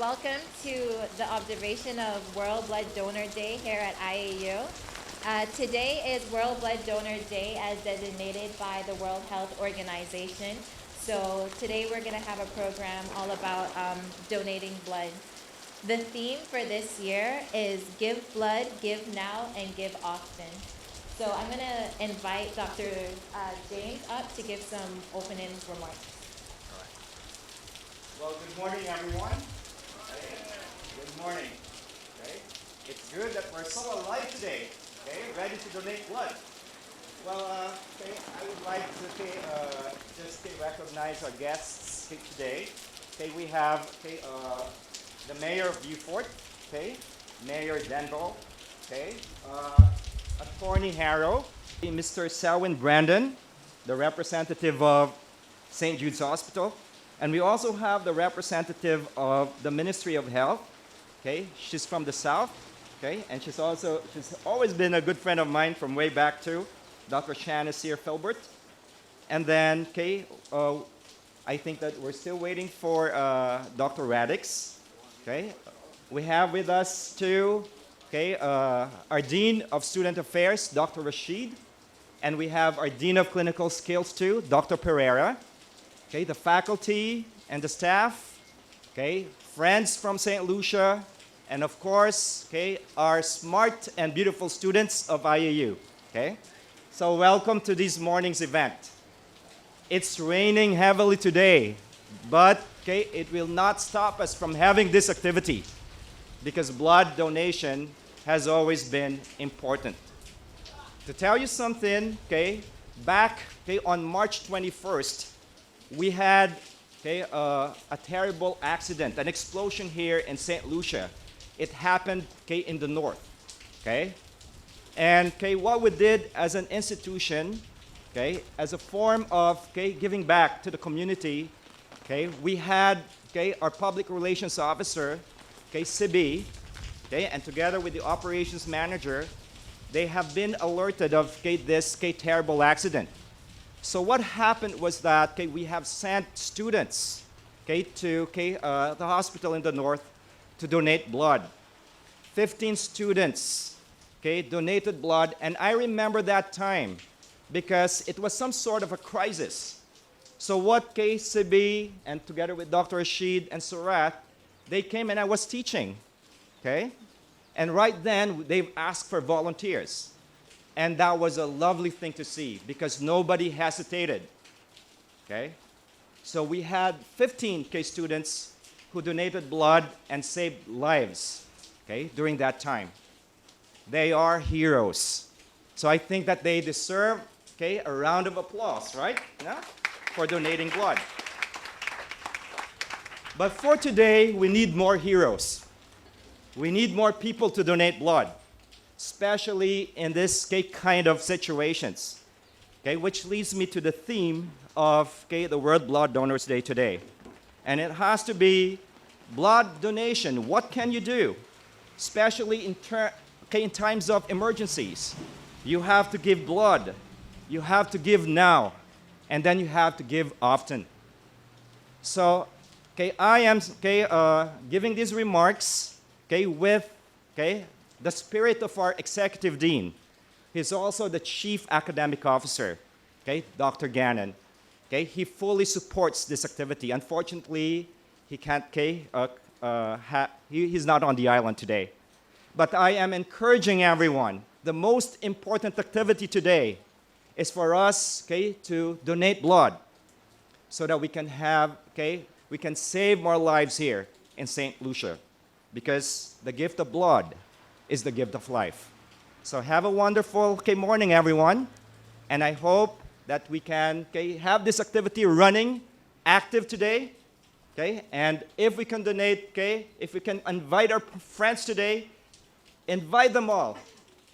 welcome to the observation of World Blood Donor Day here at IAU. Today is World Blood Donor Day as designated by the World Health Organization. So today we're going to have a program all about donating blood. The theme for this year is Give Blood, Give Now, and Give Often. So I'm going to invite Dr. James up to give some opening remarks. Well, good morning, everyone. Good morning. Okay. It's good that we're so alive today. Okay, ready to donate blood. Well, I would like to just recognize our guests today. Okay, we have the Mayor of Beaufort. Okay, Mayor Denbo. Okay, Attorney Harrow. Mr. Selwyn Brandon, the representative of St. Jude's Hospital. And we also have the representative of the Ministry of Health. Okay, she's from the South. Okay, and she's always been a good friend of mine from way back too, Dr. Shanasir Filbert. And then, I think that we're still waiting for Dr. Radix. Okay, we have with us too, our Dean of Student Affairs, Dr. Rashid, and we have our Dean of Clinical Skills too, Dr. Pereira. Okay, the faculty and the staff, friends from St. Lucia, and of course, our smart and beautiful students of IAU. Okay, so welcome to this morning's event. It's raining heavily today, but it will not stop us from having this activity because blood donation has always been important. To tell you something, back on March 21st, we had a terrible accident, an explosion here in St. Lucia. It happened in the north. And what we did as an institution, as a form of giving back to the community, we had our public relations officer, Sibi, and together with the operations manager, they have been alerted of this terrible accident. So what happened was that we have sent students to the hospital in the north to donate blood. 15 students donated blood, and I remember that time because it was some sort of a crisis. So what KCB and together with Dr. Rashid and Surat, they came and I was teaching. And right then they asked for volunteers. And that was a lovely thing to see because nobody hesitated. So we had 15 students who donated blood and saved lives during that time. They are heroes. So I think that they deserve a round of applause, right? Yeah? For donating blood. But for today, we need more heroes. We need more people to donate blood, especially in this kind of situations. Which leads me to the theme of the World Blood Donors Day today. And it has to be blood donation. What can you do? Especially in times of emergencies. You have to give blood. You have to give now. And then you have to give often. So, I am giving these remarks with the spirit of our executive dean. He's also the chief academic officer, Dr. Gannon. He fully supports this activity. Unfortunately, he can't, he's not on the island today. But I am encouraging everyone. The most important activity today is for us, to donate blood so that we can have, we can save more lives here in St. Lucia because the gift of blood is the gift of life. So have a wonderful morning, everyone. And I hope that we can have this activity running, active today. And if we can donate, if we can invite our friends today, invite them all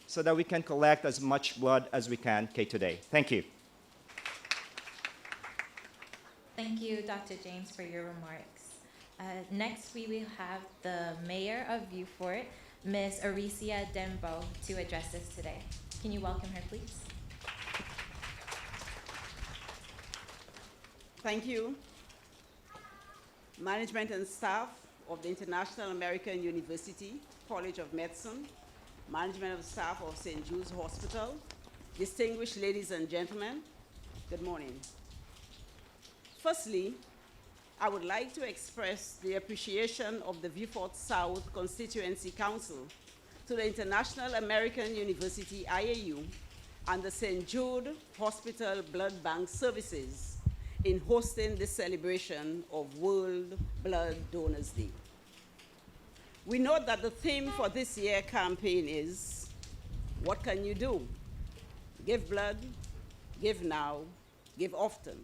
so that we can collect as much blood as we can today. Thank you. Thank you, Dr. James, for your remarks. Next, we will have the Mayor of Beaufort, Ms. Aricia Dembo, to address us today. Can you welcome her, please? Thank you. Management and staff of the International American University College of Medicine, management of staff of St. Jude's Hospital, distinguished ladies and gentlemen, good morning. Firstly, I would like to express the appreciation of the Beaufort South Constituency Council to the International American University, IAU, and the St. Jude Hospital Blood Bank Services in hosting this celebration of World Blood Donors Day. We note that the theme for this year's campaign is, what can you do? Give blood, give now, give often.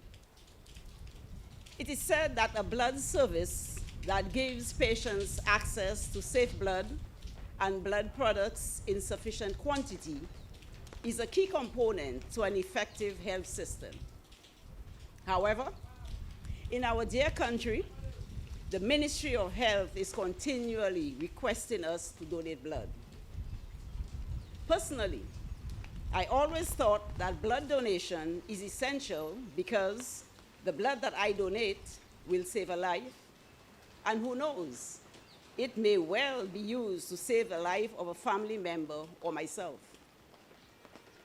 It is said that a blood service that gives patients access to safe blood and blood products in sufficient quantity is a key component to an effective health system. However, in our dear country, the Ministry of Health is continually requesting us to donate blood. Personally, I always thought that blood donation is essential because the blood that I donate will save a life, and who knows, it may well be used to save the life of a family member or myself.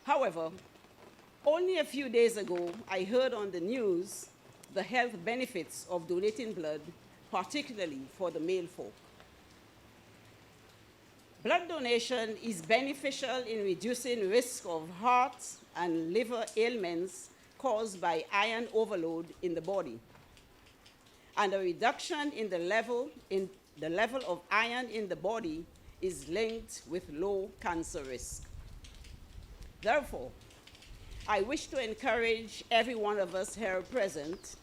However, only a few days ago, I heard on the news the health benefits of donating blood, particularly for the male folk. Blood donation is beneficial in reducing risk of heart and liver ailments caused by iron overload in the body, and a reduction in the level of iron in the body is linked with low cancer risk. Therefore, I wish to encourage every one of us here present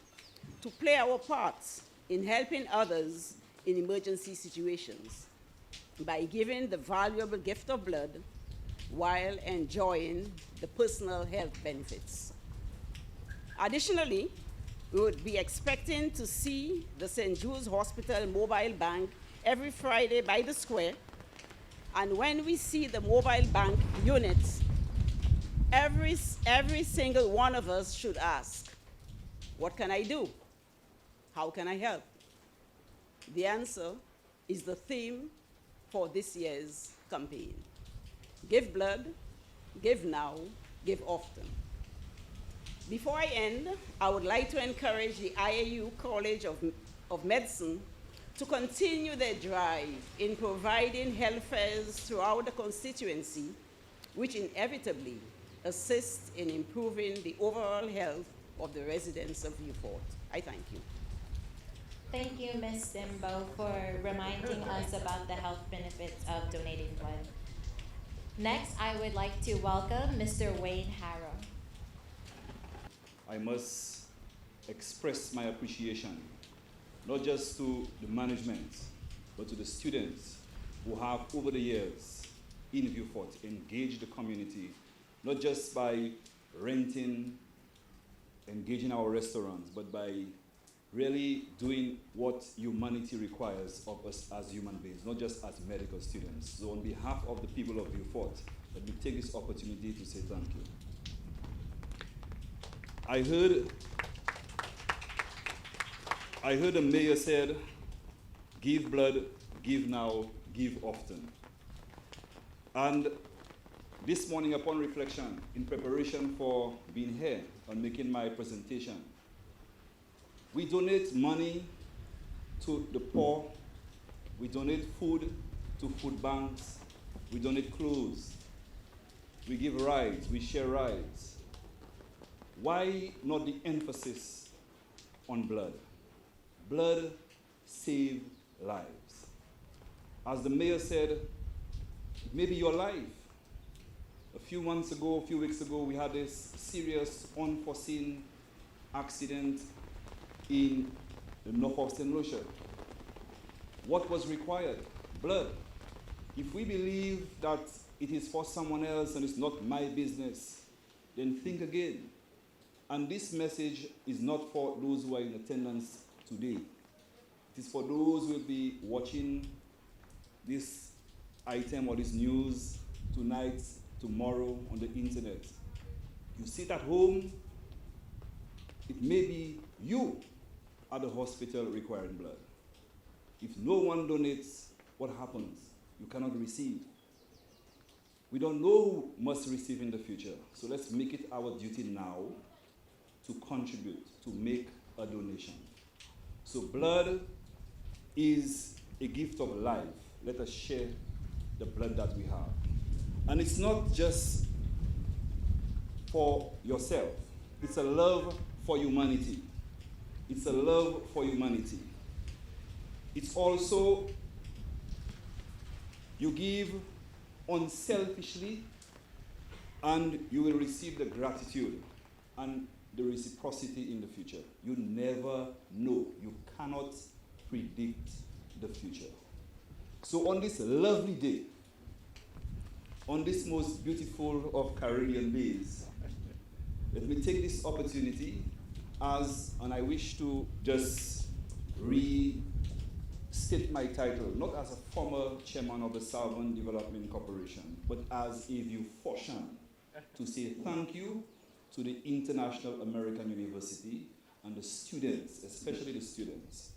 to play our parts in helping others in emergency situations by giving the valuable gift of blood while enjoying the personal health benefits. Additionally, we would be expecting to see the St. Jude's Hospital mobile bank every Friday by the square, and when we see the mobile bank units, every single one of us should ask, what can I do? How can I help? The answer is the theme for this year's campaign. Give blood, give now, give often. Before I end, I would like to encourage the IAU College of Medicine to continue their drive in providing health fairs throughout the constituency, which inevitably assists in improving the overall health of the residents of Beaufort. I thank you. Thank you, Ms. Simbo, for reminding us about the health benefits of donating blood. Next, I would like to welcome Mr. Wayne Harrow. I must express my appreciation, not just to the management, but to the students who have, over the years, in Beaufort, engaged the community, not just by renting, engaging our restaurants, but by really doing what humanity requires of us as human beings, not just as medical students. So on behalf of the people of Beaufort, let me take this opportunity to say thank you. I heard the mayor said, give blood, give now, give often. And this morning, upon reflection, in preparation for being here and making my presentation, we donate money to the poor, we donate food to food banks, we donate clothes, we give rides, we share rides. Why not the emphasis on blood? Blood saves lives. As the mayor said, it may be your life. A few weeks ago, we had this serious, unforeseen accident in the north of St. Lucia. What was required? Blood. If we believe that it is for someone else and it's not my business, then think again. And this message is not for those who are in attendance today. It is for those who will be watching this item or this news tonight, tomorrow on the internet. You sit at home, it may be you at the hospital requiring blood. If no one donates, what happens? You cannot receive. We don't know who must receive in the future, so let's make it our duty now to contribute, to make a donation. So blood is a gift of life. Let us share the blood that we have. And it's not just for yourself. It's a love for humanity. It's a love for humanity. It's also, you give unselfishly, and you will receive the gratitude and the reciprocity in the future. You never know. You cannot predict the future. So on this lovely day, on this most beautiful of Caribbean days, let me take this opportunity and I wish to just restate my title, not as a former chairman of the Southern Development Corporation, but as a view fortune to say thank you to the International American University and the students, especially the students,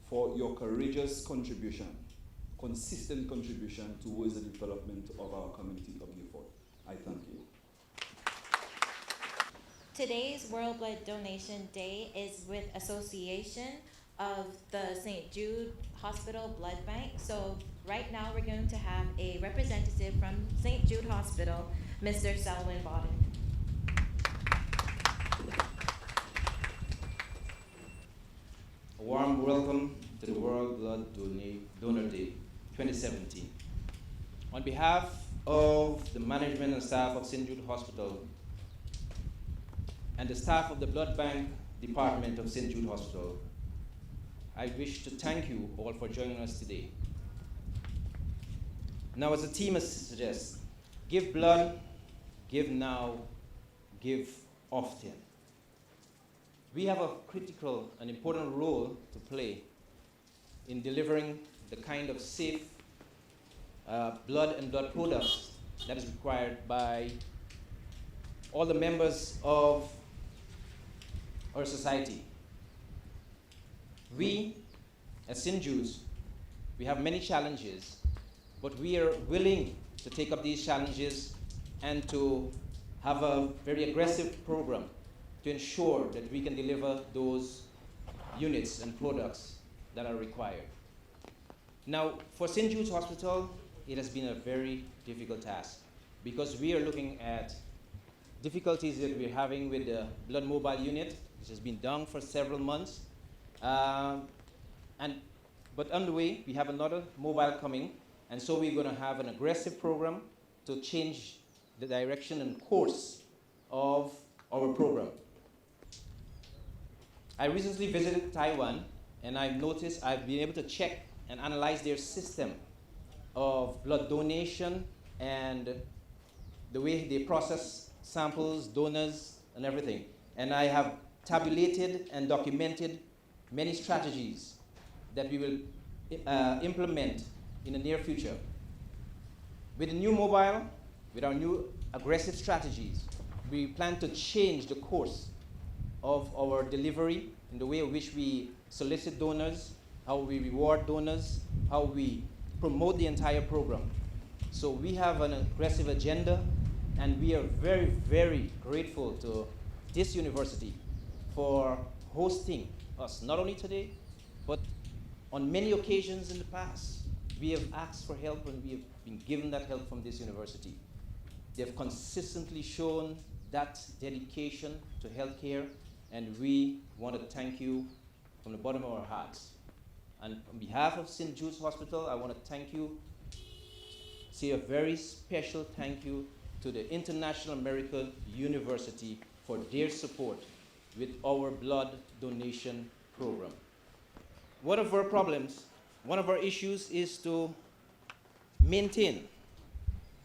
for your courageous contribution, consistent contribution towards the development of our community of Beaufort. I thank you. Today's World Blood Donation Day is with association of the St. Jude Hospital Blood Bank. So right now we're going to have a representative from St. Jude Hospital, Mr. Selwyn Bodden. A warm welcome to the World Blood Donor Day 2017. On behalf of the management and staff of St. Jude Hospital and the staff of the Blood Bank Department of St. Jude Hospital, I wish to thank you all for joining us today. Now, as the theme suggests, give blood, give now, give often. We have a critical and important role to play in delivering the kind of safe blood and blood products that is required by all the members of our society. We, as St. Jude's, we have many challenges, but we are willing to take up these challenges and to have a very aggressive program to ensure that we can deliver those units and products that are required. Now, for St. Jude's Hospital, it has been a very difficult task because we are looking at difficulties that we're having with the blood mobile unit, which has been down for several months. But on the way, we have another mobile coming, and so we're going to have an aggressive program to change the direction and course of our program. I recently visited Taiwan, and I've noticed I've been able to check and analyze their system of blood donation and the way they process samples, donors, and everything. And I have tabulated and documented many strategies that we will implement in the near future. With the new mobile, with our new aggressive strategies, we plan to change the course of our delivery in the way in which we solicit donors, how we reward donors, how we promote the entire program. So we have an aggressive agenda, and we are very, very grateful to this university for hosting us, not only today, but on many occasions in the past. We have asked for help, and we have been given that help from this university. They have consistently shown that dedication to healthcare, and we want to thank you from the bottom of our hearts. And on behalf of St. Jude's Hospital, I want to thank you, say a very special thank you to the International American University for their support with our blood donation program. One of our problems, one of our issues is to maintain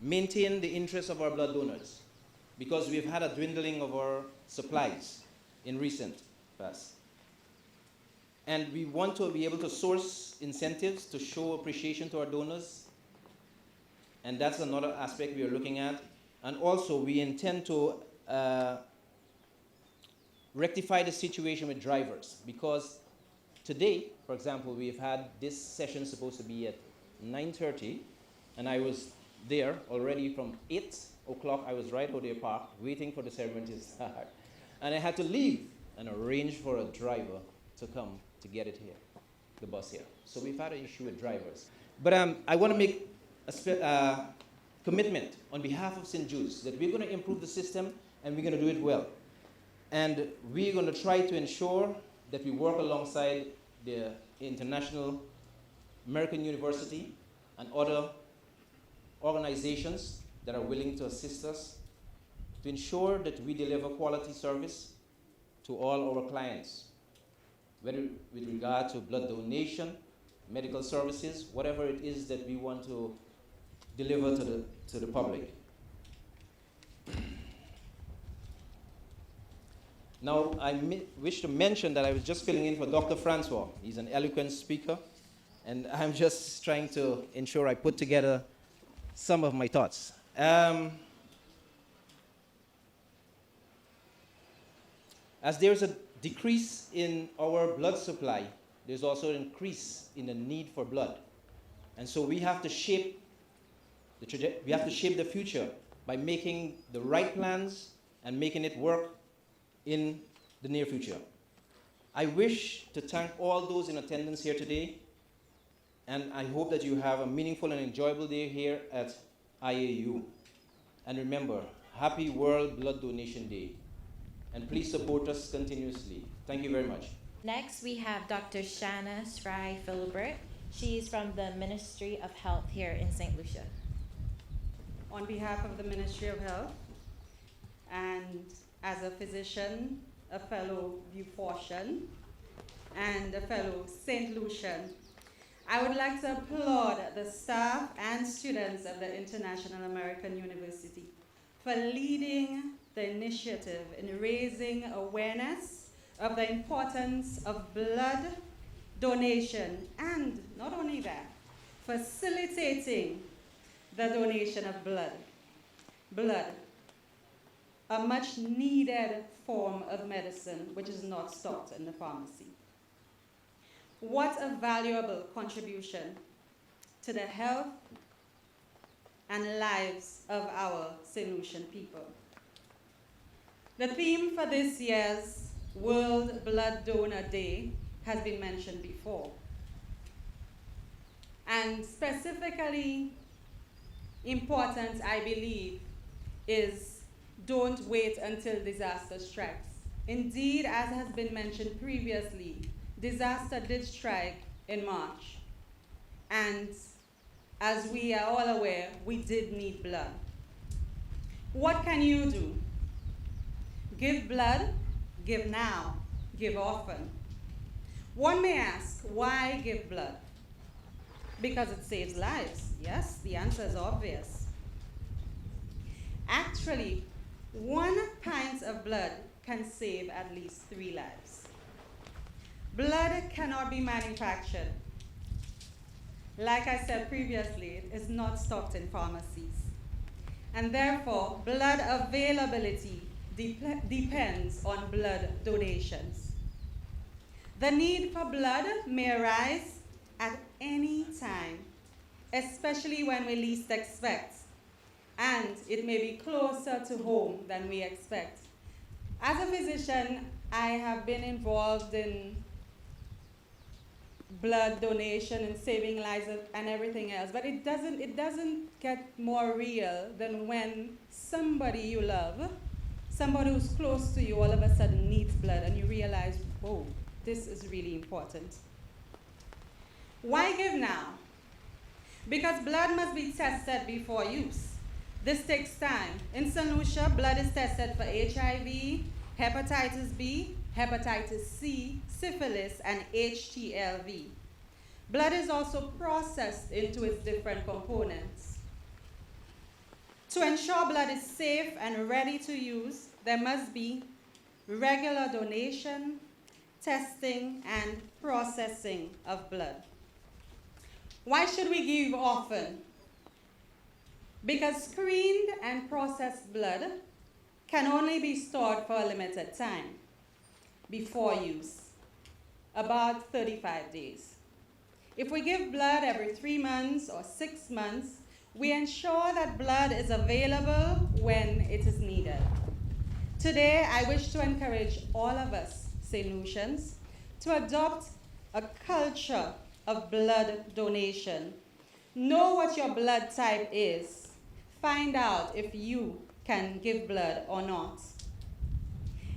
the interest of our blood donors, because we've had a dwindling of our supplies in recent past. And we want to be able to source incentives to show appreciation to our donors, and that's another aspect we are looking at. And also, we intend to rectify the situation with drivers, because Today, for example, we've had this session supposed to be at 9:30, and I was there already from 8 o'clock. I was right out there parked, waiting for the ceremony to start. And I had to leave and arrange for a driver to come to get it here, the bus here. So we've had an issue with drivers. But I want to make a commitment on behalf of St. Jude's that we're going to improve the system and we're going to do it well. And we're going to try to ensure that we work alongside the International American University and other organizations that are willing to assist us to ensure that we deliver quality service to all our clients, whether with regard to blood donation, medical services, whatever it is that we want to deliver to the public. Now, I wish to mention that I was just filling in for Dr. Francois. He's an eloquent speaker, and I'm just trying to ensure I put together some of my thoughts. As there's a decrease in our blood supply, there's also an increase in the need for blood. And so we have to shape the future by making the right plans and making it work in the near future. I wish to thank all those in attendance here today, and I hope that you have a meaningful and enjoyable day here at IAU. And remember, happy World Blood Donation Day. And please support us continuously. Thank you very much. Next, we have Dr. Shanna Sry-Filbert. She's from the Ministry of Health here in St. Lucia. On behalf of the Ministry of Health, and as a physician, a fellow Beaufortian, and a fellow St. Lucian, I would like to applaud the staff and students of the International American University for leading the initiative in raising awareness of the importance of blood donation, and not only that, facilitating the donation of blood. Blood, a much needed form of medicine which is not stocked in the pharmacy. What a valuable contribution to the health and lives of our St. Lucian people. The theme for this year's World Blood Donor Day has been mentioned before. And specifically important, I believe, is don't wait until disaster strikes. Indeed, as has been mentioned previously, disaster did strike in March. And as we are all aware, we did need blood. What can you do? Give blood, give now, give often. One may ask, why give blood? Because it saves lives. Yes, the answer is obvious. Actually, 1 pint of blood can save at least 3 lives. Blood cannot be manufactured. Like I said previously, it is not stocked in pharmacies. And therefore, blood availability depends on blood donations. The need for blood may arise at any time, especially when we least expect, and it may be closer to home than we expect. As a physician, I have been involved in blood donation and saving lives and everything else, but it doesn't get more real than when somebody you love, somebody who's close to you, all of a sudden needs blood, and you realize, whoa, this is really important. Why give now? Because blood must be tested before use. This takes time. In St. Lucia, blood is tested for HIV, hepatitis B, hepatitis C, syphilis, and HTLV. Blood is also processed into its different components. To ensure blood is safe and ready to use, there must be regular donation, testing, and processing of blood. Why should we give often? Because screened and processed blood can only be stored for a limited time before use. about 35 days. If we give blood every 3 months or 6 months, we ensure that blood is available when it is needed. Today, I wish to encourage all of us, St. Lucians, to adopt a culture of blood donation. Know what your blood type is. Find out if you can give blood or not.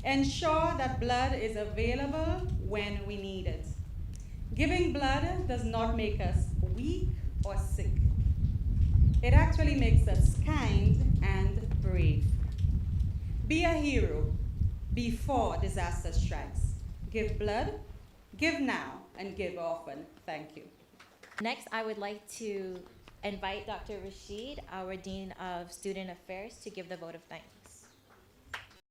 Ensure that blood is available when we need it. Giving blood does not make us weak or sick. It actually makes us kind and brave. Be a hero before disaster strikes. Give blood, give now, and give often. Thank you. Next, I would like to invite Dr. Rashid, our Dean of Student Affairs, to give the vote of thanks.